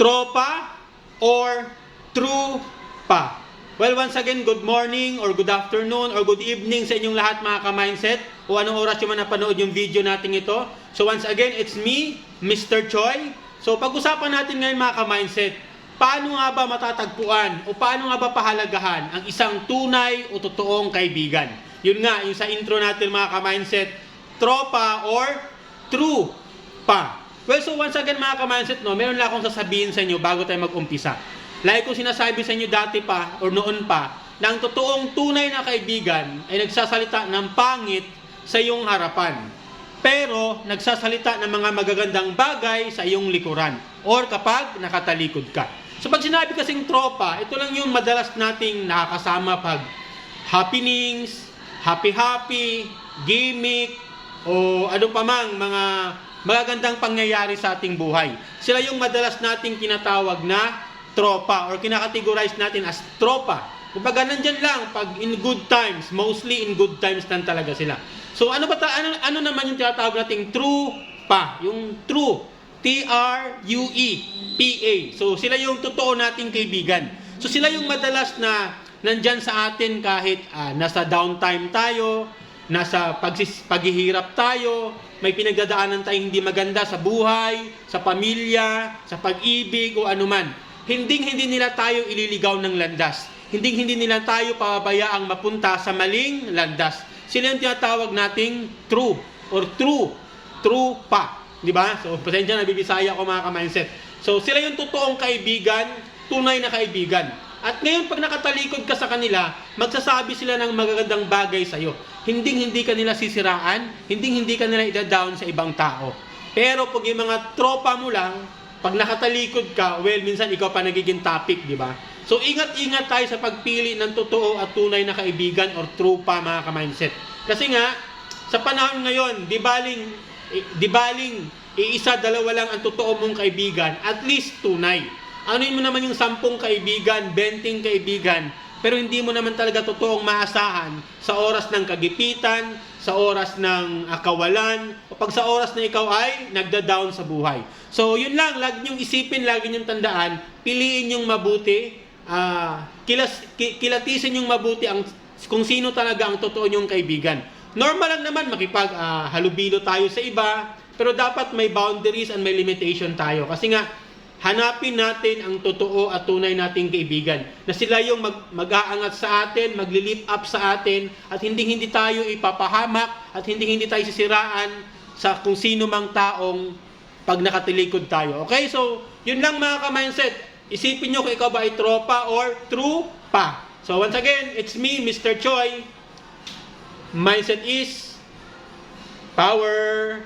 tropa or true pa? Well, once again, good morning or good afternoon or good evening sa inyong lahat mga ka-mindset o anong oras yung napanood yung video natin ito. So once again, it's me, Mr. Choi. So pag-usapan natin ngayon mga ka-mindset, paano nga ba matatagpuan o paano nga ba pahalagahan ang isang tunay o totoong kaibigan? Yun nga, yung sa intro natin mga ka-mindset, tropa or true pa. Well, so once again mga ka-mindset, meron lang akong sasabihin sa inyo bago tayo mag-umpisa. Like ko sinasabi sa inyo dati pa or noon pa, na ang totoong tunay na kaibigan ay nagsasalita ng pangit sa iyong harapan. Pero nagsasalita ng mga magagandang bagay sa iyong likuran or kapag nakatalikod ka. So pag sinabi kasing tropa, ito lang yung madalas nating nakakasama pag happenings, happy-happy, gimmick, o ano pa mang mga magagandang pangyayari sa ating buhay. Sila yung madalas nating tinatawag na tropa or kinakategorize natin as tropa. Kumbaga nandyan lang pag in good times, mostly in good times lang talaga sila. So ano ano naman yung tinatawag nating true pa? Yung true, T-R-U-E, P-A. So sila yung totoo nating kaibigan. So sila yung madalas na nandyan sa atin kahit nasa downtime tayo, nasa paghihirap tayo, may pinagdadaanan tayong hindi maganda sa buhay, sa pamilya, sa pag-ibig o anuman. Hindi nila tayo ililigaw ng landas. Hindi nila tayo pababayaang mapunta sa maling landas. Sila yung tinatawag nating true or true pa. Di ba? So, pasensya na, bibisaya ko mga ka-mindset. So, sila yung totoong kaibigan, tunay na kaibigan. At ngayon, pag nakatalikod ka sa kanila, magsasabi sila ng magagandang bagay sa'yo. Hindi ka nila sisiraan, hindi ka nila ida-down sa ibang tao. Pero pag yung mga tropa mo lang, pag nakatalikod ka, well, minsan ikaw pa nagiging topic, di ba? So, ingat-ingat tayo sa pagpili ng totoo at tunay na kaibigan or tropa mga ka-mindset. Kasi nga, sa panahon ngayon, di baling iisa, dalawa lang ang totoo mong kaibigan, at least tunay. Ano mo naman yung 10 kaibigan, 20 kaibigan, pero hindi mo naman talaga totoong maasahan sa oras ng kagipitan, sa oras ng kawalan, o pag sa oras na ikaw ay nagda-down sa buhay. So, yun lang, lagi niyong isipin, lagi niyong tandaan, piliin niyong mabuti, kilatisin niyong mabuti kung sino talaga ang totoo niyong kaibigan. Normal lang naman halubilo tayo sa iba, pero dapat may boundaries and may limitation tayo. Kasi nga, hanapin natin ang totoo at tunay nating kaibigan. Na sila yung mag-aangat sa atin, magli-lift up sa atin, at hindi tayo ipapahamak, at hindi tayo sisiraan sa kung sino mang taong pag nakatilikod tayo. Okay? So, yun lang mga ka-mindset. Isipin nyo kung ikaw ba ay tropa or true pa. So, once again, it's me, Mr. Choi. Mindset is power.